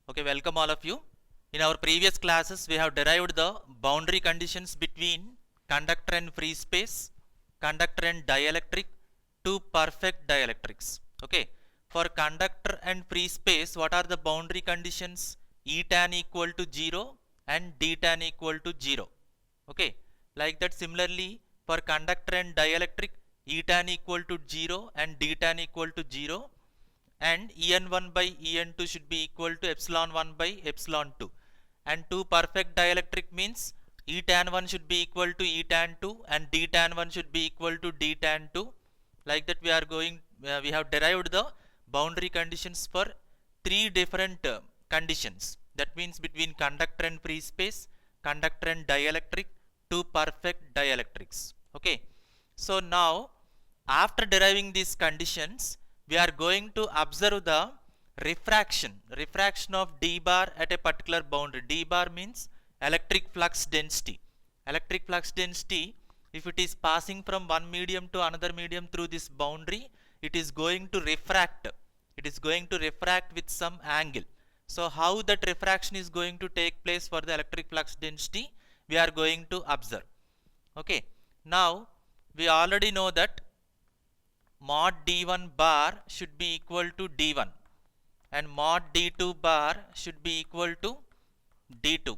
Okay, welcome all of you. In our previous classes, we have derived the boundary conditions between conductor and free space, conductor and dielectric to perfect dielectrics. Okay, for conductor and free space, what are the boundary conditions? E tan equal to 0 and D tan equal to 0. Okay, like that similarly for conductor and dielectric, E tan equal to 0 and D tan equal to 0. And En1 by En2 should be equal to epsilon 1 by epsilon 2. And 2 perfect dielectric means E tan 1 should be equal to E tan 2 and D tan 1 should be equal to D tan 2. Like that we have derived the boundary conditions for three different conditions. That means between conductor and free space, conductor and dielectric, two perfect dielectrics. Okay. So now after deriving these conditions, we are going to observe the refraction of d bar at a particular boundary. D bar means electric flux density. Electric flux density, if it is passing from one medium to another medium through this boundary, it is going to refract. It is going to refract with some angle. So how that refraction is going to take place for the electric flux density, we are going to observe. Okay. Now we already know that mod d1 bar should be equal to d1 and mod d2 bar should be equal to d2.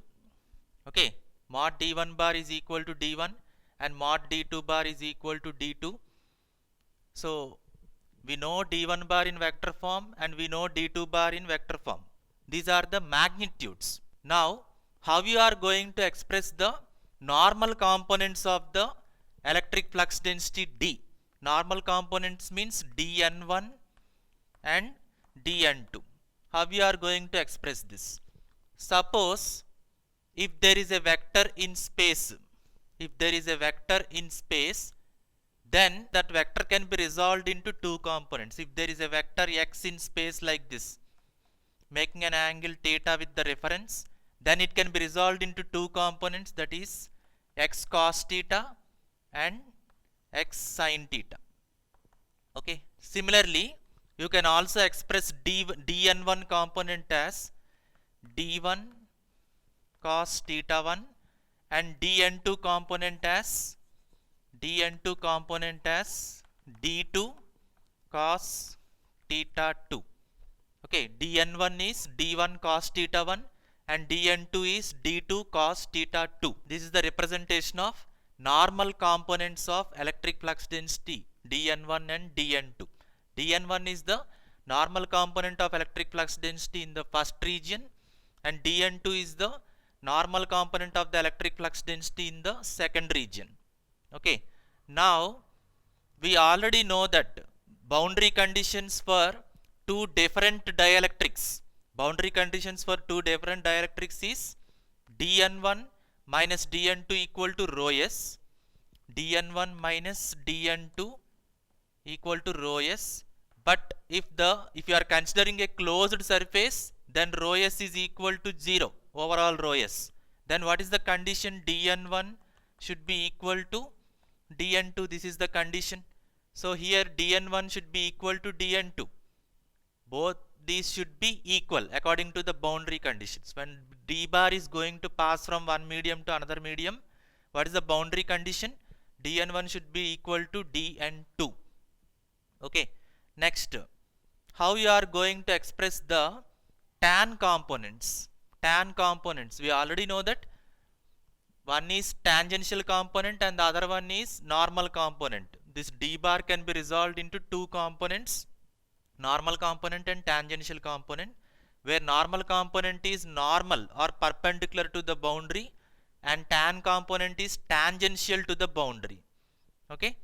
Okay, mod d1 bar is equal to d1 and mod d2 bar is equal to d2. So we know d1 bar in vector form and we know d2 bar in vector form. These are the magnitudes. Now how you are going to express the normal components of the electric flux density D? Normal components means dn1 and dn2. How we are going to express this? Suppose if there is a vector in space, then that vector can be resolved into two components. If there is a vector x in space like this, making an angle theta with the reference, then it can be resolved into two components, that is x cos theta and x sin theta. Okay. Similarly, you can also express dn1 component as d1 cos theta 1 and dn2 component as d2 cos theta 2. Okay, dn1 is d1 cos theta 1 and dn2 is d2 cos theta 2. This is the representation of normal components of electric flux density dn1 and dn2. dn1 is the normal component of electric flux density in the first region and dn2 is the normal component of the electric flux density in the second region. Okay. Now we already know that boundary conditions for two different dielectrics. Boundary conditions for two different dielectrics is dn1 minus dn2 equal to rho s, dn1 minus dn2 equal to rho s. But if you are considering a closed surface, then rho s is equal to 0 overall rho s. Then what is the condition? dn1 should be equal to dn2. This is the condition. So here dn1 should be equal to dn2. Both these should be equal according to the boundary conditions. When d bar is going to pass from one medium to another medium, what is the boundary condition? dn1 should be equal to dn2. Okay. Next, how you are going to express the tan components? Tan components, we already know that one is tangential component and the other one is normal component. This d bar can be resolved into two components, normal component and tangential component, where normal component is normal or perpendicular to the boundary and tan component is tangential to the boundary. Okay.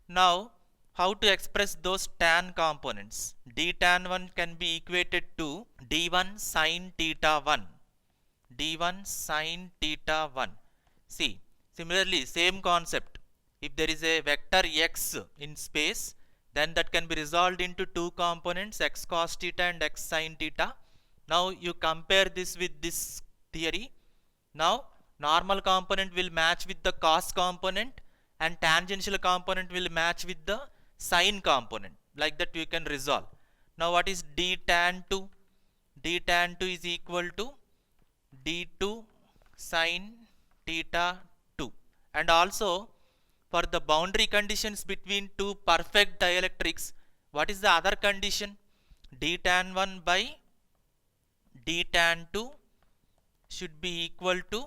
Now how to express those tan components? D tan 1 can be equated to d1 sin theta 1. d1 sin theta 1. See, similarly same concept. If there is a vector x in space, then that can be resolved into two components, x cos theta and x sin theta. Now you compare this with this theory. Now normal component will match with the cos component and tangential component will match with the sin component. Like that you can resolve. Now what is d tan 2? d tan 2 is equal to d2 sin theta 2. And also for the boundary conditions between two perfect dielectrics, what is the other condition? D tan 1 by D tan 2 should be equal to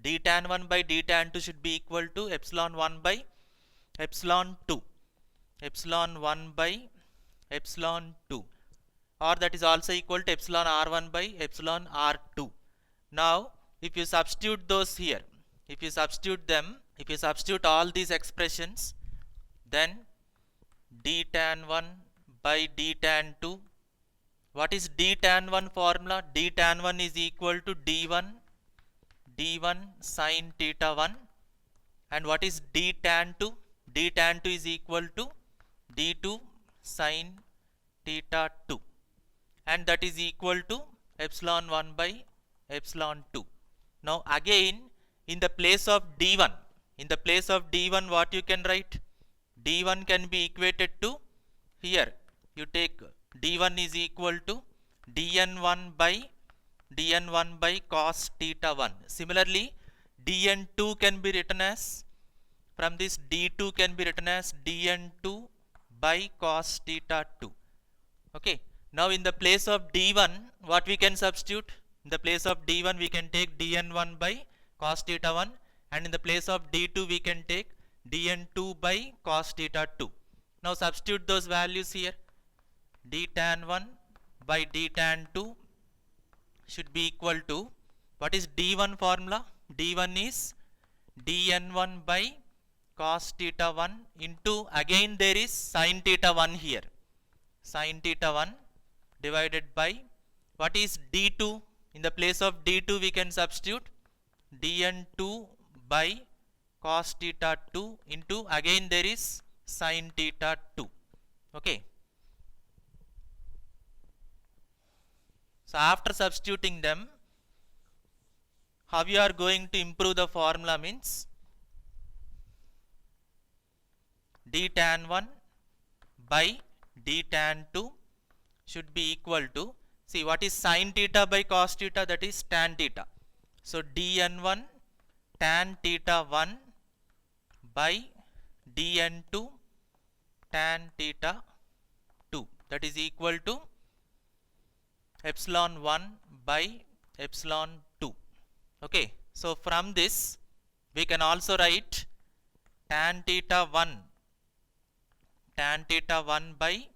D tan 1 by D tan 2 should be equal to epsilon 1 by epsilon 2, epsilon 1 by epsilon 2, or that is also equal to epsilon r1 by epsilon r2. Now if you substitute those here, if you substitute them, if you substitute all these expressions, then d tan 1 by d tan 2, what is d tan 1 formula? D tan 1 is equal to d1 sin theta 1, and what is d tan 2? D tan 2 is equal to d2 sin theta 2, and that is equal to epsilon 1 by epsilon 2. Now again in the place of d1, what you can write? D1 can be equated to, here you take d1 is equal to dn1 by cos theta 1. Similarly dn2 can be written as, from this d2 can be written as dn2 by cos theta 2. Okay, now in the place of d1 what we can substitute? In the place of d1 we can take dn1 by cos theta 1, and in the place of d2 we can take dn2 by cos theta 2. Now substitute those values here. D tan 1 by D tan 2 should be equal to, what is d1 formula? D1 is dn1 by cos theta 1 into, again there is sin theta 1 here, sin theta 1 divided by, what is d2? In the place of d2 we can substitute dn2 by cos theta 2 into, again there is sin theta 2. Okay. So after substituting them, how you are going to improve the formula means, d tan 1 by d tan 2 should be equal to, see what is sin theta by cos theta? That is tan theta. So dn1 tan theta 1 by dn2 tan theta 2, that is equal to epsilon 1 by epsilon 2. Okay, so from this we can also write tan theta 1 by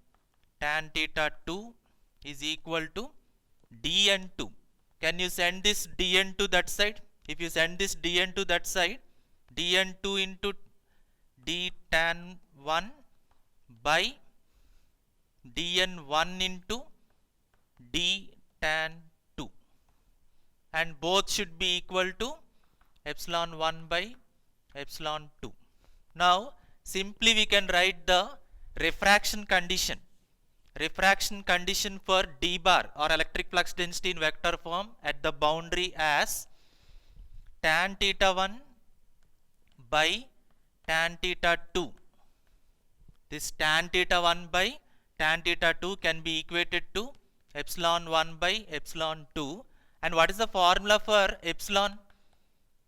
tan theta 2 is equal to dn2. Can you send this dn to that side? If you send this dn to that side, dn2 into d tan 1 by dn1 into d tan 2, and both should be equal to epsilon 1 by epsilon 2. Now simply we can write the refraction condition for d bar, or electric flux density in vector form, at the boundary as tan theta 1 by tan theta 2. This tan theta 1 by tan theta 2 can be equated to epsilon 1 by epsilon 2. And what is the formula for epsilon?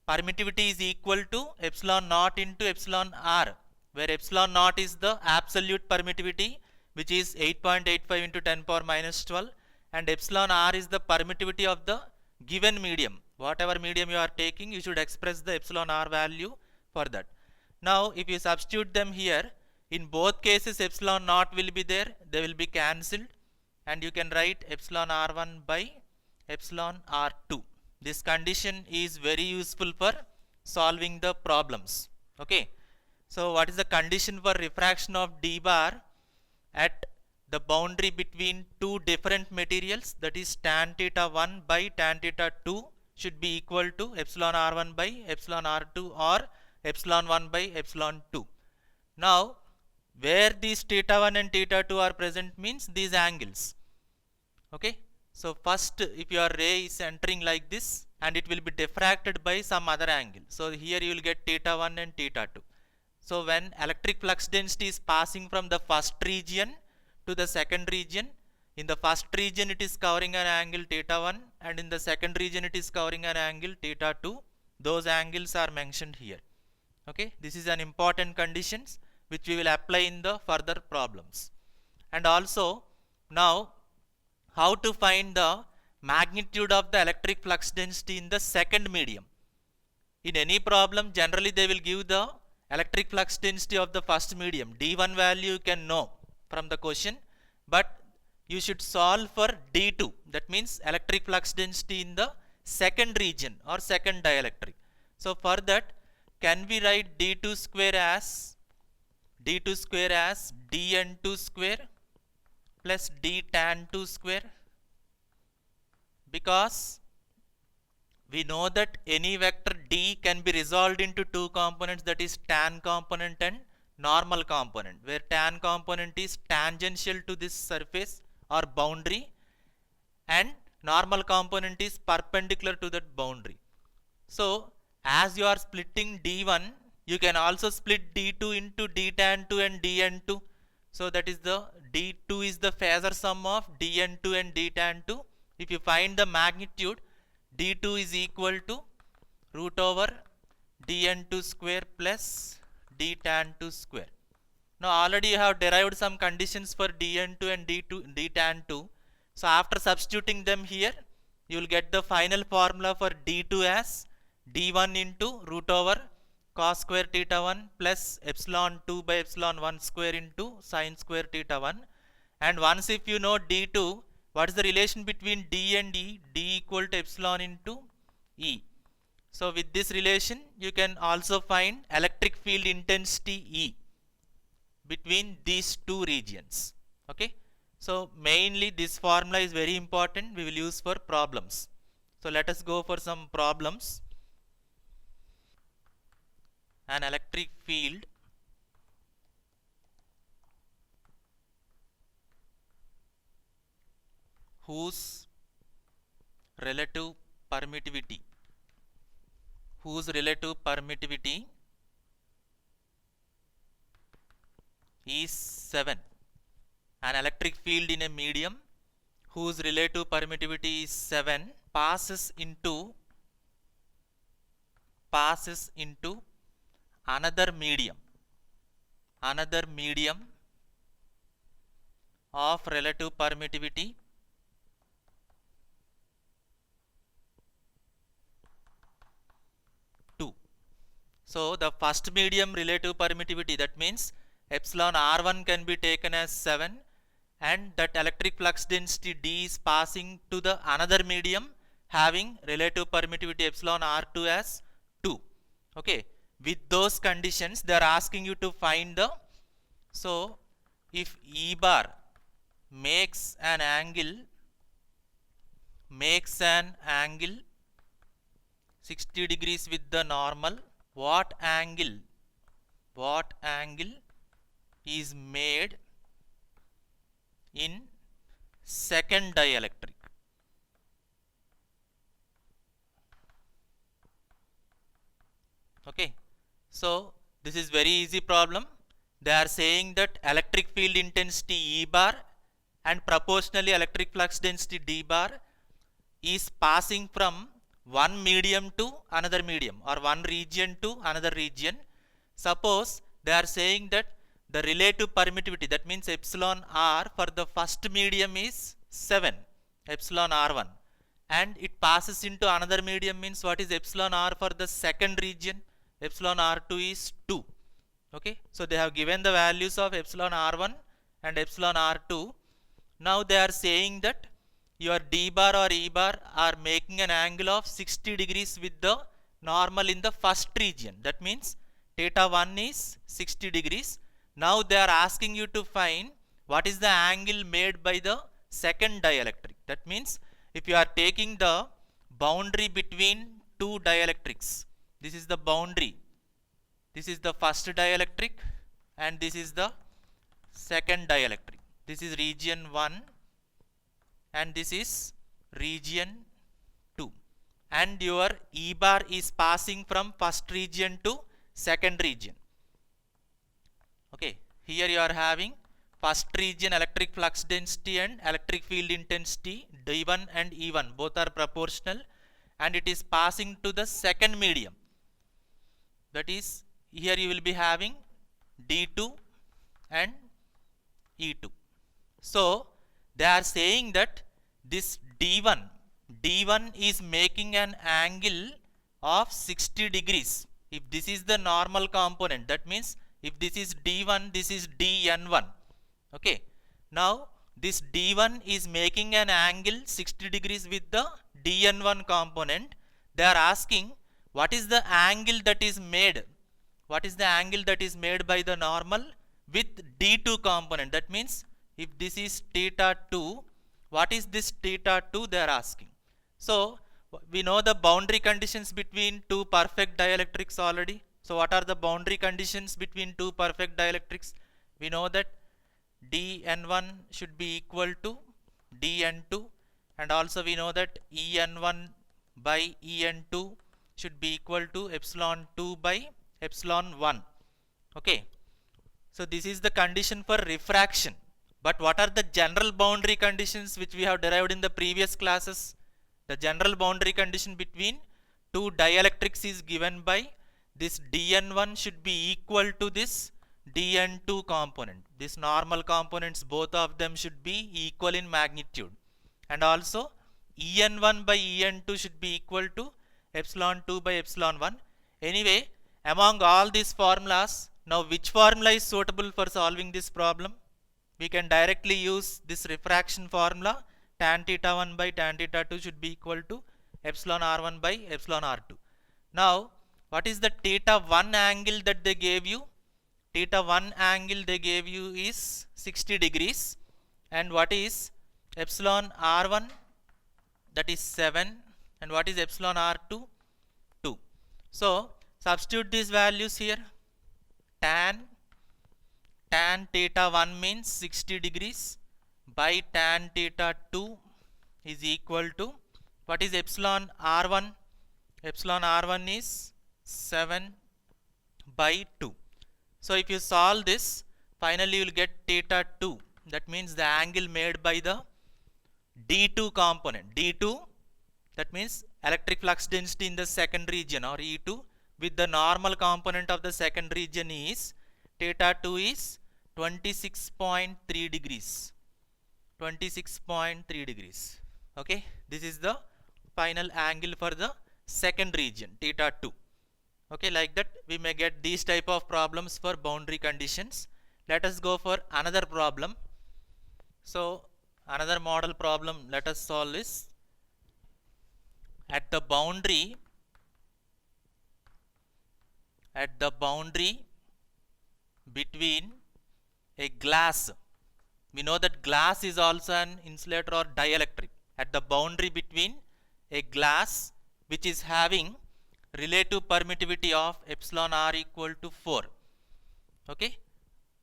Permittivity is equal to epsilon naught into epsilon r, where epsilon naught is the absolute permittivity, which is 8.85 into 10 power minus 12, and epsilon r is the permittivity of the given medium. Whatever medium you are taking, you should express the epsilon r value for that. Now if you substitute them here, in both cases epsilon naught will be there, they will be cancelled, and you can write epsilon r1 by epsilon r2. This condition is very useful for solving the problems. Okay, so what is the condition for refraction of d bar at the boundary between two different materials? That is tan theta 1 by tan theta 2 should be equal to epsilon r1 by epsilon r2, or epsilon 1 by epsilon 2. Now where these theta 1 and theta 2 are present means these angles. Okay, so first if your ray is entering like this, and it will be diffracted by some other angle, so here you will get theta 1 and theta 2. So when electric flux density is passing from the first region to the second region, In the first region it is covering an angle theta 1 and in the second region it is covering an angle theta 2. Those angles are mentioned here. Okay, this is an important conditions which we will apply in the further problems. And also now how to find the magnitude of the electric flux density in the second medium. In any problem generally they will give the electric flux density of the first medium. D1 value you can know from the question, but you should solve for D2, that means electric flux density in the second region or second dielectric. So for that can we write D2 square as dN2 square plus d tan 2 square, because we know that any vector d can be resolved into two components, that is tan component and normal component, where tan component is tangential to this surface or boundary and normal component is perpendicular to that boundary. So as you are splitting d1, you can also split d2 into d tan 2 and dn2. So that is the d2 is the phasor sum of dn2 and d tan 2. If you find the magnitude, d2 is equal to root over dn2 square plus d tan 2 square. Now already you have derived some conditions for dn2 and d tan 2. So after substituting them here, you will get the final formula for d2 as d1 into root over cos square theta 1 plus epsilon 2 by epsilon 1 square into sin square theta 1. And once if you know d2, what is the relation between d and e? D equal to epsilon into e. So with this relation you can also find electric field intensity E between these two regions. Okay, so mainly this formula is very important, we will use for problems. So let us go for some problems. An electric field whose relative permittivity is 7. An electric field in a medium whose relative permittivity is 7 passes into another medium of relative permittivity 2. So the first medium relative permittivity, that means epsilon r1 can be taken as 7, and that electric flux density D is passing to the another medium having relative permittivity epsilon r2 as 2. Okay, with those conditions they are asking you to find the, so if E bar makes an angle 60 degrees with the normal, what angle is made in second dielectric? Okay, so this is very easy problem. They are saying that electric field intensity E bar and proportionally electric flux density D bar is passing from one medium to another medium or one region to another region. Suppose they are saying that the relative permittivity, that means epsilon r for the first medium is 7, epsilon r1, and it passes into another medium, means what is epsilon r for the second region? Epsilon r2 is 2. Okay, so they have given the values of epsilon r1 and epsilon r2. Now they are saying that your D bar or E bar are making an angle of 60 degrees with the normal in the first region. That means theta 1 is 60 degrees. Now they are asking you to find what is the angle made by the second dielectric. That means if you are taking the boundary between two dielectrics, this is the boundary, this is the first dielectric and this is the second dielectric. This is region 1 and this is region 2, and your E bar is passing from first region to second region. Okay, here you are having first region electric flux density and electric field intensity D1 and E1 both are proportional, and it is passing to the second medium. That is, here you will be having D2 and E2. So they are saying that this D1 is making an angle of 60 degrees. If this is the normal component, that means if this is D1, this is DN1. Okay. Now this D1 is making an angle 60 degrees with the DN1 component. They are asking what is the angle that is made? What is the angle that is made by the normal with D2 component? That means if this is theta 2, what is this theta 2 they are asking? So we know the boundary conditions between two perfect dielectrics already. So what are the boundary conditions between two perfect dielectrics? We know that dN1 should be equal to dN2, and also we know that En1 by En2 should be equal to epsilon 2 by epsilon 1. Okay. So this is the condition for refraction. But what are the general boundary conditions which we have derived in the previous classes? The general boundary condition between two dielectrics is given by this dN1 should be equal to this dN2 component. This normal components, both of them should be equal in magnitude. And also En1 by En2 should be equal to epsilon 2 by epsilon 1. Anyway, among all these formulas, now which formula is suitable for solving this problem? We can directly use this refraction formula. Tan theta 1 by tan theta 2 should be equal to epsilon r1 by epsilon r2. Now, what is the theta 1 angle that they gave you? Theta 1 angle they gave you is 60 degrees. And what is epsilon r1? That is 7. And what is epsilon r2? 2. So, substitute these values here. Tan theta 1 means 60 degrees by tan theta 2 is equal to, what is epsilon r1? Epsilon r1 is 7 by 2. So if you solve this, finally you will get theta 2. That means the angle made by the D2 component. D2, that means electric flux density in the second region, or E2, with the normal component of the second region is theta 2 is 26.3 degrees. 26.3 degrees. Okay, this is the final angle for the second region, theta 2. Okay, like that we may get these type of problems for boundary conditions. Let us go for another problem. So another model problem let us solve is, at the boundary between a glass. We know that glass is also an insulator or dielectric. At the boundary between a glass which is having relative permittivity of epsilon r equal to 4. Okay.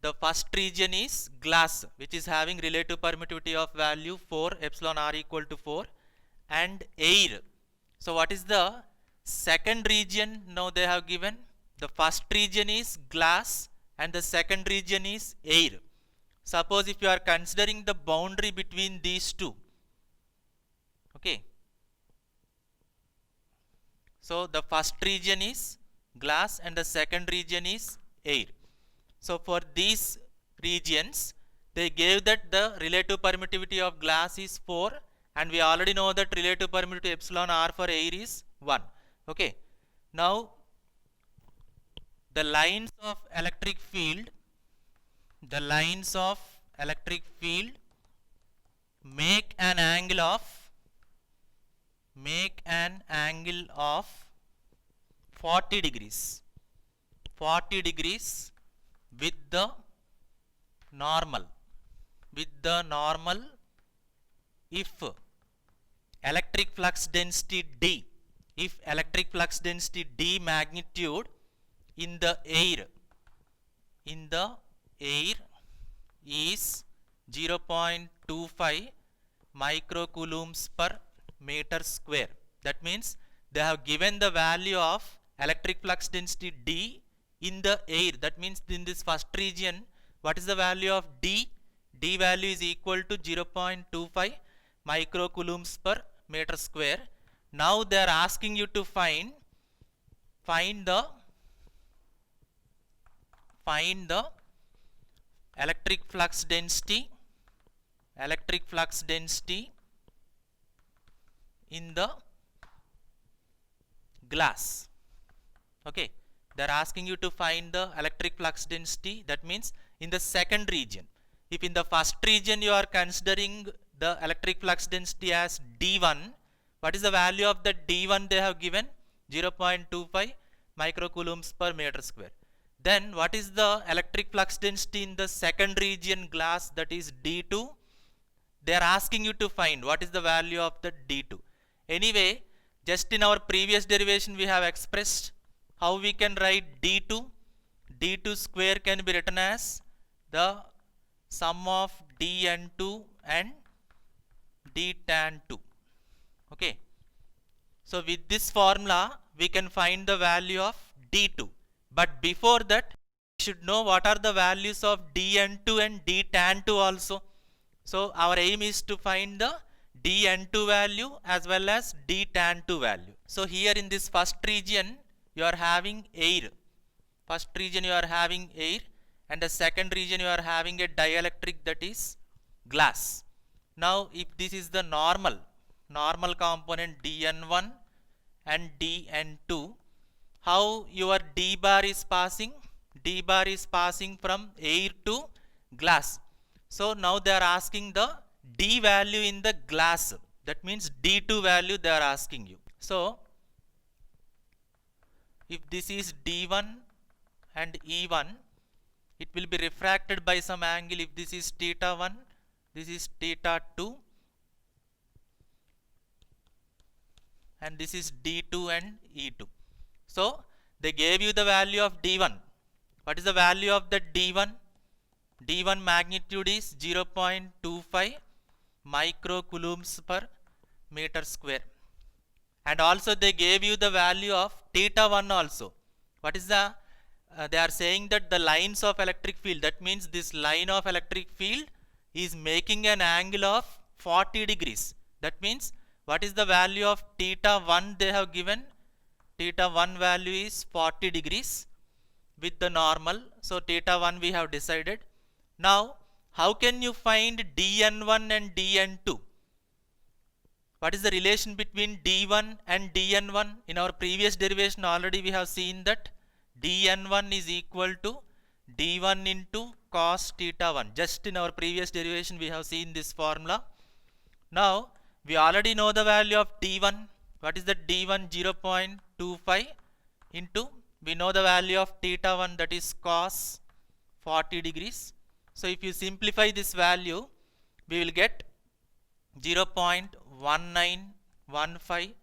The first region is glass, which is having relative permittivity of value 4, epsilon r equal to 4, and air. So what is the second region now they have given? The first region is glass and the second region is air. Suppose if you are considering the boundary between these two. Okay. So the first region is glass and the second region is air. So for these regions, they gave that the relative permittivity of glass is 4, and we already know that relative permittivity epsilon r for air is 1. Okay. Now the lines of electric field make an angle of 40 degrees with the normal if electric flux density D magnitude in the air is 0.25 microcoulombs per meter square. That means they have given the value of electric flux density D in the air. That means in this first region, what is the value of D? D value is equal to 0.25 microcoulombs per meter square. Now they are asking you to find the electric flux density in the glass. Okay, they are asking you to find the electric flux density, that means in the second region. If in the first region you are considering the electric flux density as D1, what is the value of the D1 they have given? 0.25 microcoulombs per meter square. Then what is the electric flux density in the second region glass, that is D2? They are asking you to find what is the value of the D2. Anyway, just in our previous derivation we have expressed how we can write D2. D2 square can be written as the sum of dN2 and d tan 2. Okay. So with this formula we can find the value of D2. But before that we should know what are the values of dN2 and d tan 2 also. So our aim is to find the dN2 value as well as d tan 2 value. So here in this first region you are having air. First region you are having air, and the second region you are having a dielectric, that is glass. Now if this is the normal component dN1 and dN2, how your d bar is passing? D bar is passing from air to glass. So now they are asking the d value in the glass, that means D2 value they are asking you. So if this is D1 and E1, it will be refracted by some angle. If this is theta 1, this is theta 2, and this is D2 and E2. So they gave you the value of D1. What is the value of the D1? D1 magnitude is 0.25 microcoulombs per meter square. And also they gave you the value of theta 1 also. What is the they are saying that the lines of electric field, that means this line of electric field is making an angle of 40 degrees. That means what is the value of theta 1 they have given? Theta 1 value is 40 degrees with the normal. So theta 1 we have decided. Now how can you find dN1 and dN2? What is the relation between D1 and dN1? In our previous derivation already we have seen that dN1 is equal to D1 into cos theta 1. Just in our previous derivation we have seen this formula. Now we already know the value of D1. What is the D1? 0.25 into, we know the value of theta 1, that is cos 40 degrees. So if you simplify this value, we will get 0.1915.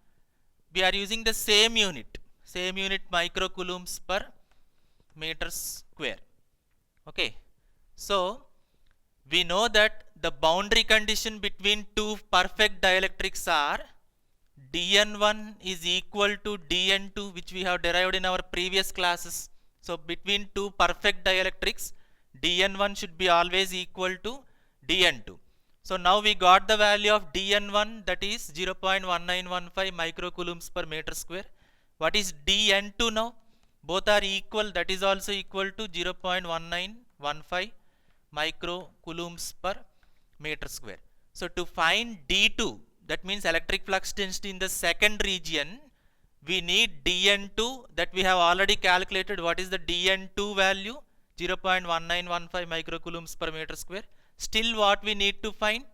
We are using the same unit microcoulombs per meter square. Okay. So we know that the boundary condition between two perfect dielectrics are dN1 is equal to dN2, which we have derived in our previous classes. So between two perfect dielectrics, dN1 should be always equal to dN2. So now we got the value of dN1, that is 0.1915 microcoulombs per meter square. What is dN2 now? Both are equal, that is also equal to 0.1915 microcoulombs per meter square. So to find D2, that means electric flux density in the second region, we need dN2, that we have already calculated. What is the dN2 value? 0.1915 microcoulombs per meter square. Still what we need to find?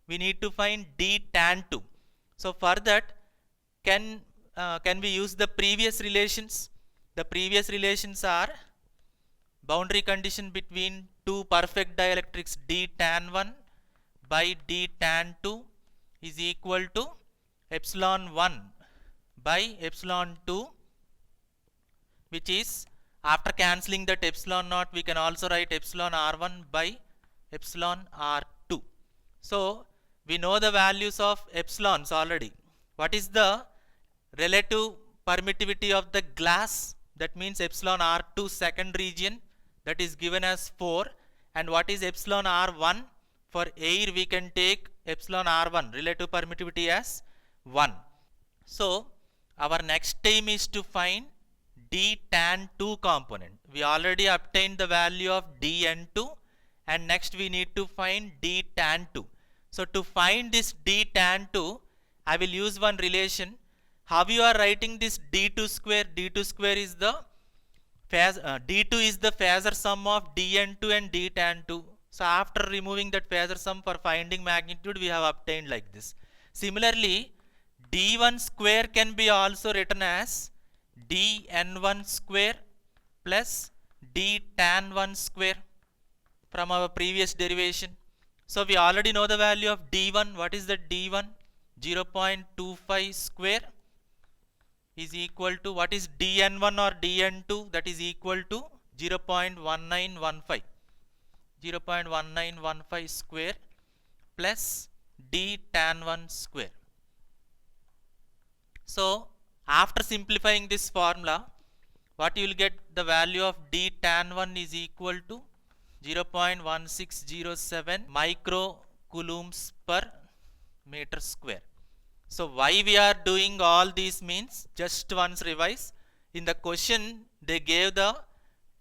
We need to find d tan 2. So for that, can we use the previous relations? The previous relations are boundary condition between two perfect dielectrics, d tan 1 by d tan 2 is equal to epsilon 1 by epsilon 2, which is, after cancelling that epsilon naught, we can also write epsilon r1 by epsilon r2. So we know the values of epsilons already. What is the relative permittivity of the glass? That means epsilon r2 second region, that is given as 4. And what is epsilon r1 for air we can take epsilon r1 relative permittivity as 1. So our next aim is to find d tan 2 component. We already obtained the value of dn2 and next we need to find d tan 2. So to find this d tan 2, I will use one relation. How you are writing this d2 square? d2 square is the d2 is the phasor sum of dn2 and d tan 2. So after removing that phasor sum for finding magnitude, we have obtained like this. Similarly, d1 square can be also written as dn1 square plus d tan 1 square from our previous derivation. So we already know the value of d1. What is the d1? 0.25 square is equal to, what is dn1 or dn2? That is equal to 0.1915. 0.1915 square plus d tan 1 square. So after simplifying this formula, what you will get? The value of d tan 1 is equal to 0.1607 microcoulombs per meter square. So why we are doing all these means, just once revise. In the question they gave the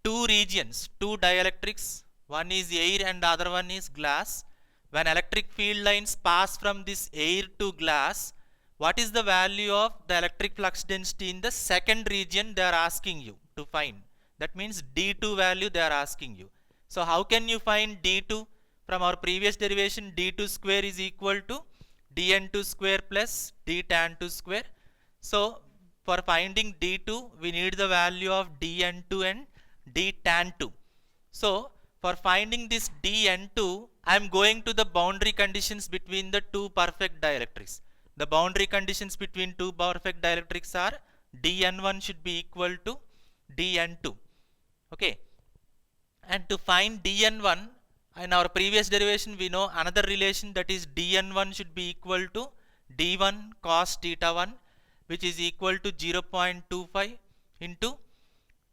two regions, two dielectrics. One is air and the other one is glass. When electric field lines pass from this air to glass, what is the value of the electric flux density in the second region they are asking you to find? That means d2 value they are asking you. So how can you find d2? From our previous derivation, d2 square is equal to dn2 square plus d tan 2 square. So for finding d2, we need the value of dn2 and d tan 2. So for finding this dn2, I am going to the boundary conditions between the two perfect dielectrics. The boundary conditions between two perfect dielectrics are dn1 should be equal to dn2. Okay, and to find dn1, in our previous derivation we know another relation, that is dn1 should be equal to d1 cos theta 1, which is equal to 0.25 into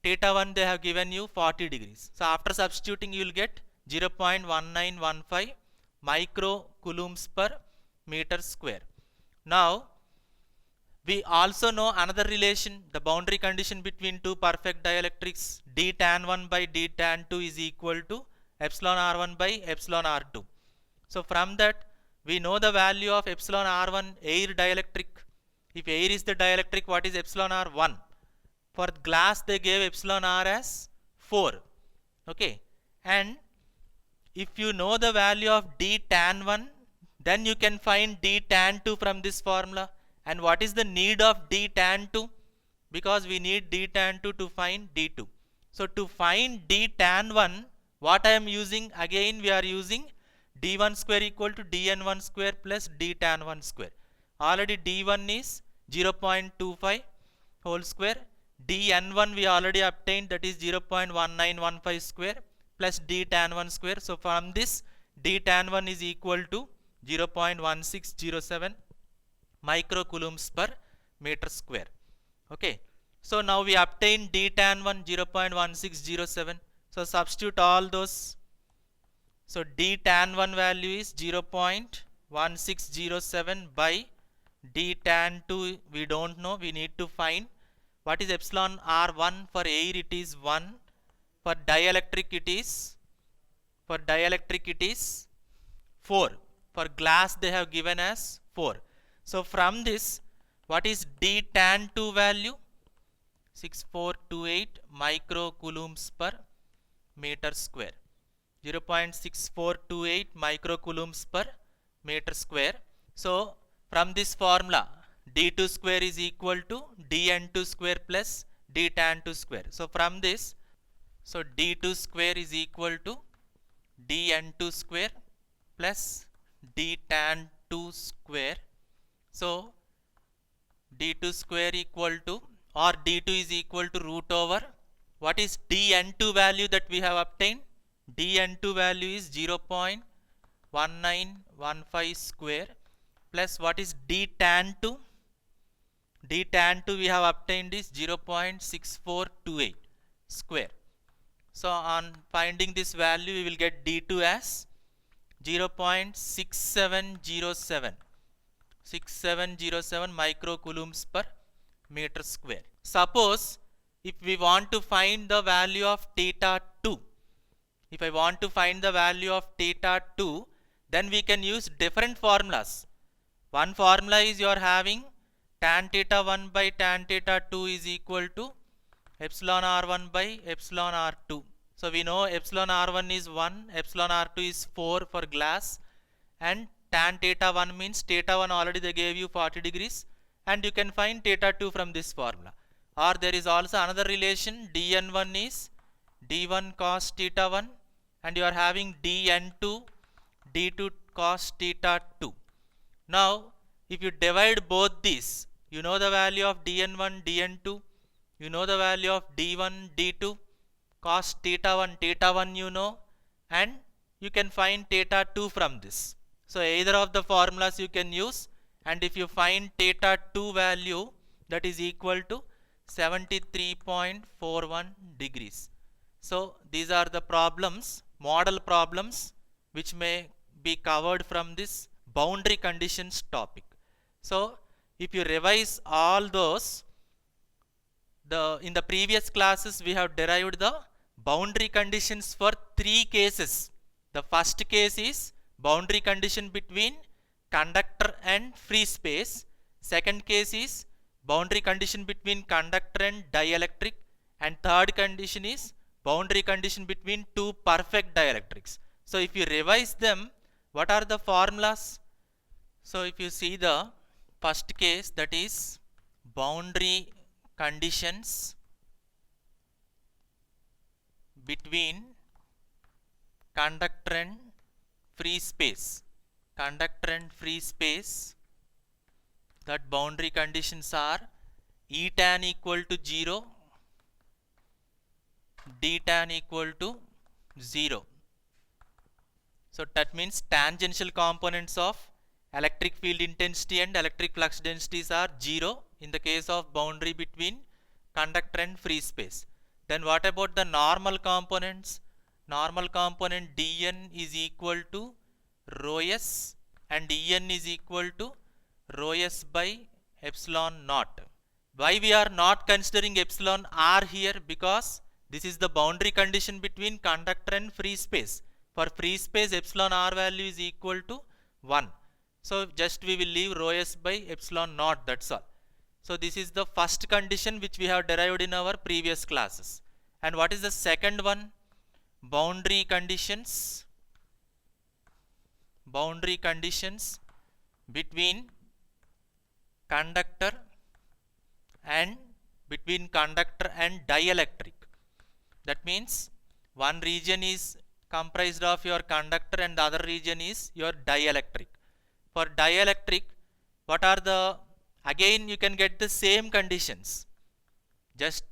theta 1 they have given you 40 degrees. So after substituting you will get 0.1915 microcoulombs per meter square. Now we also know another relation, the boundary condition between two perfect dielectrics, d tan 1 by d tan 2 is equal to epsilon r1 by epsilon r2. So from that we know the value of epsilon r1, air dielectric. If air is the dielectric, what is epsilon r1? For glass they gave epsilon r as 4. Okay, and if you know the value of d tan 1, then you can find d tan 2 from this formula. And what is the need of d tan 2? Because we need d tan 2 to find d2. So to find d tan 1, what I am using? Again we are using d1 square equal to dn1 square plus d tan 1 square. Already d1 is 0.25 whole square. dn1 we already obtained, that is 0.1915 square plus d tan 1 square. So from this d tan 1 is equal to 0.1607 microcoulombs per meter square. Okay, so now we obtain d tan 1 0.1607. So substitute all those. So d tan 1 value is 0.1607 by d tan 2 we don't know, we need to find. What is epsilon r1? For air it is 1, for dielectric it is 4, for glass they have given as 4. So from this, what is d tan 2 value? 6428 microcoulombs per meter square. 0.6428 microcoulombs per meter square. So from this formula, d2 square is equal to dn2 square plus d tan 2 square. So from this, so d2 square is equal to dn2 square plus d tan 2 square. So d2 square equal to, or d2 is equal to root over, what is dn2 value that we have obtained? dn2 value is 0.1915 square plus what is d tan 2? d tan 2 we have obtained is 0.6428 square. So on finding this value we will get d2 as 0.6707 microcoulombs per meter square. Suppose if we want to find the value of theta 2, if I want to find the value of theta 2, then we can use different formulas. One formula is you are having tan theta 1 by tan theta 2 is equal to epsilon r1 by epsilon r2. So we know epsilon r1 is 1, epsilon r2 is 4 for glass, and tan theta 1 means theta 1 already they gave you 40 degrees, and you can find theta 2 from this formula. Or there is also another relation, dn1 is d1 cos theta 1, and you are having dn2 d2 cos theta 2. Now if you divide both these, you know the value of dn1 dn2, you know the value of d1 d2 cos theta 1 you know, and you can find theta 2 from this. So either of the formulas you can use, and if you find theta 2 value, that is equal to 73.41 degrees. So these are the problems, model problems, which may be covered from this boundary conditions topic. So if you revise all those, in the previous classes we have derived the boundary conditions for 3 cases. The first case is boundary condition between conductor and free space. Second case is boundary condition between conductor and dielectric, and third condition is boundary condition between two perfect dielectrics. So if you revise them, what are the formulas? So if you see the first case, that is boundary conditions between conductor and free space. Conductor and free space, that boundary conditions are E tan equal to 0, D tan equal to 0. So that means tangential components of electric field intensity and electric flux densities are 0 in the case of boundary between conductor and free space. Then what about the normal components? Normal component dn is equal to rho s, and en is equal to rho s by epsilon naught. Why we are not considering epsilon r here? Because this is the boundary condition between conductor and free space. For free space, epsilon r value is equal to 1. So just we will leave rho s by epsilon naught, that's all. So this is the first condition which we have derived in our previous classes. And what is the second one? Boundary conditions. Boundary conditions between conductor and dielectric. That means one region is comprised of your conductor and the other region is your dielectric. For dielectric, what are the, again you can get the same conditions. Just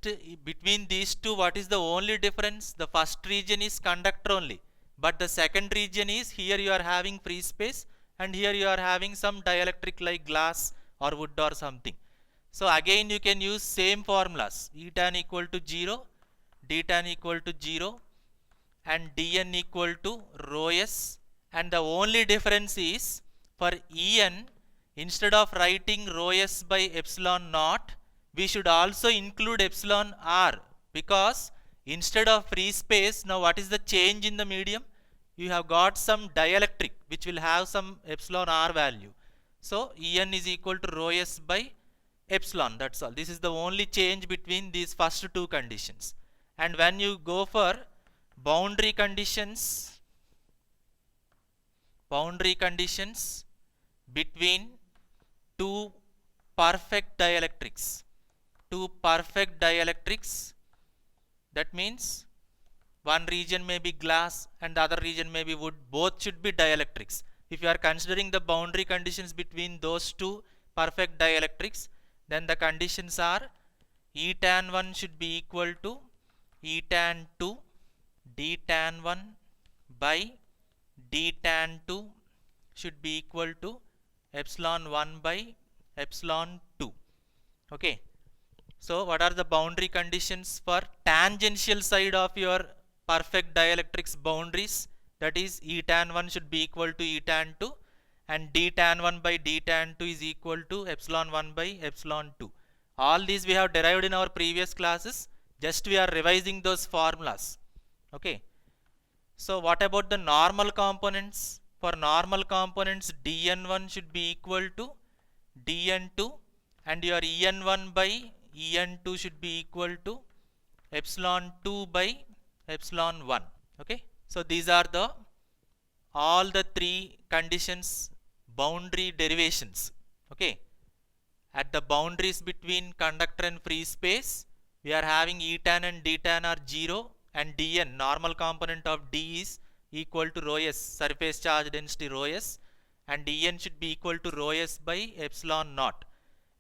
between these two, what is the only difference? The first region is conductor only, but the second region is, here you are having free space and here you are having some dielectric like glass or wood or something. So again you can use same formulas, E tan equal to 0, D tan equal to 0, and dn equal to rho s. And the only difference is, for En, instead of writing rho s by epsilon naught, we should also include epsilon r, because instead of free space, now what is the change in the medium? You have got some dielectric which will have some epsilon r value. So En is equal to rho s by epsilon, that's all. This is the only change between these first two conditions. And when you go for boundary conditions between two perfect dielectrics, that means one region may be glass and the other region may be wood, both should be dielectrics. If you are considering the boundary conditions between those two perfect dielectrics, then the conditions are E tan 1 should be equal to E tan 2, D tan 1 by D tan 2 should be equal to epsilon 1 by epsilon 2. Okay. So what are the boundary conditions for tangential side of your perfect dielectrics boundaries? that is E tan 1 should be equal to E tan 2, and d tan 1 by d tan 2 is equal to epsilon 1 by epsilon 2. All these we have derived in our previous classes, just we are revising those formulas. Okay. So what about the normal components? For normal components, dn1 should be equal to dn2, and your en1 by en2 should be equal to epsilon 2 by epsilon 1. Okay. So these are the all the three conditions boundary derivations. Okay. At the boundaries between conductor and free space, we are having E tan and D tan are 0, and dn, normal component of D, is equal to rho s, surface charge density rho s, and dn should be equal to rho s by epsilon naught.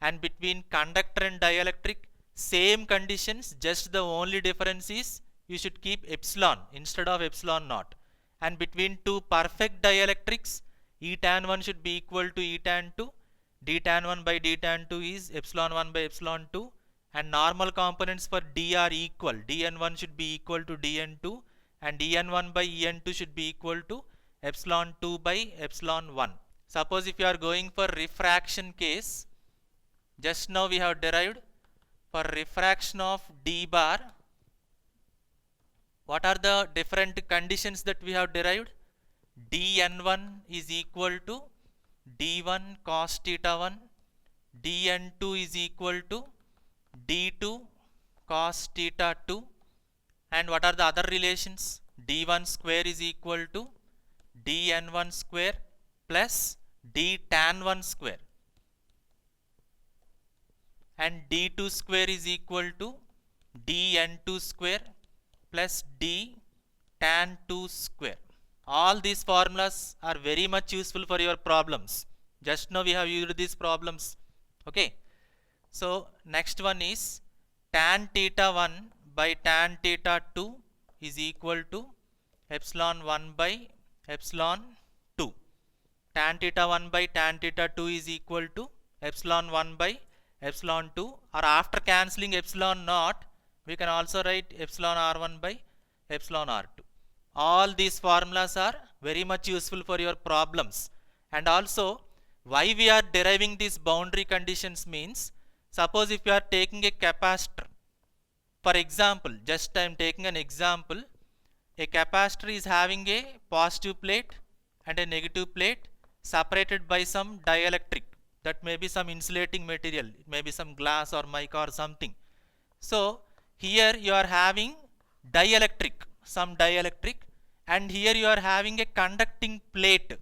And between conductor and dielectric, same conditions, just the only difference is you should keep epsilon instead of epsilon naught. And between two perfect dielectrics, E tan 1 should be equal to E tan 2, d tan 1 by d tan 2 is epsilon 1 by epsilon 2, and normal components for D are equal. dn1 should be equal to dn2, and en1 by en2 should be equal to epsilon 2 by epsilon 1. Suppose if you are going for refraction case, just now we have derived for refraction of D bar. What are the different conditions that we have derived? dn1 is equal to d1 cos theta 1, dn2 is equal to d2 cos theta 2, and what are the other relations? d1 square is equal to dn1 square plus d tan 1 square, and d2 square is equal to dn2 square plus d tan 2 square. All these formulas are very much useful for your problems. Just now we have used these problems. Okay. So next one is tan theta 1 by tan theta 2 is equal to epsilon 1 by epsilon 2. Tan theta 1 by tan theta 2 is equal to epsilon 1 by epsilon 2, or after cancelling epsilon naught, we can also write epsilon r1 by epsilon r2. All these formulas are very much useful for your problems. And also, why we are deriving these boundary conditions means, suppose if you are taking a capacitor, for example, just I am taking an example, a capacitor is having a positive plate and a negative plate separated by some dielectric, that may be some insulating material, it may be some glass or mica or something. So here you are having dielectric, some dielectric, and here you are having a conducting plate.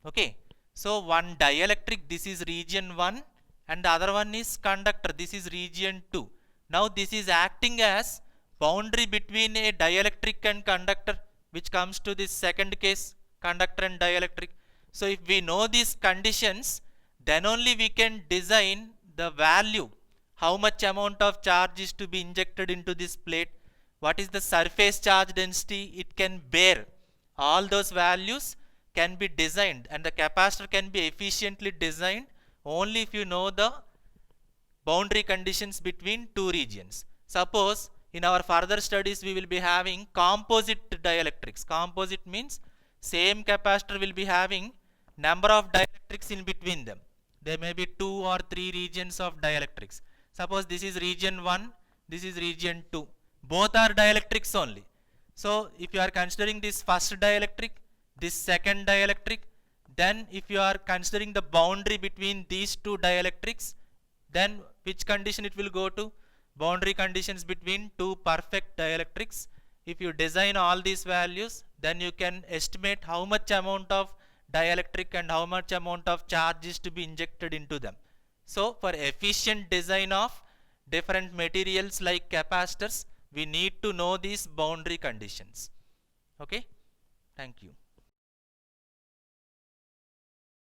Okay. So one dielectric, this is region 1, and the other one is conductor, this is region 2. Now this is acting as boundary between a dielectric and conductor, which comes to this second case, conductor and dielectric. So if we know these conditions, then only we can design the value, how much amount of charge is to be injected into this plate, what is the surface charge density it can bear. All those values can be designed, and the capacitor can be efficiently designed only if you know the boundary conditions between two regions. Suppose in our further studies we will be having composite dielectrics. Composite means same capacitor will be having number of dielectrics in between them. There may be 2 or 3 regions of dielectrics. Suppose this is region 1, this is region 2. Both are dielectrics only. So if you are considering this first dielectric, this second dielectric, then if you are considering the boundary between these two dielectrics, then which condition it will go to? Boundary conditions between two perfect dielectrics. If you design all these values, then you can estimate how much amount of dielectric and how much amount of charge is to be injected into them. So for efficient design of different materials like capacitors, we need to know these boundary conditions. Okay. Thank you.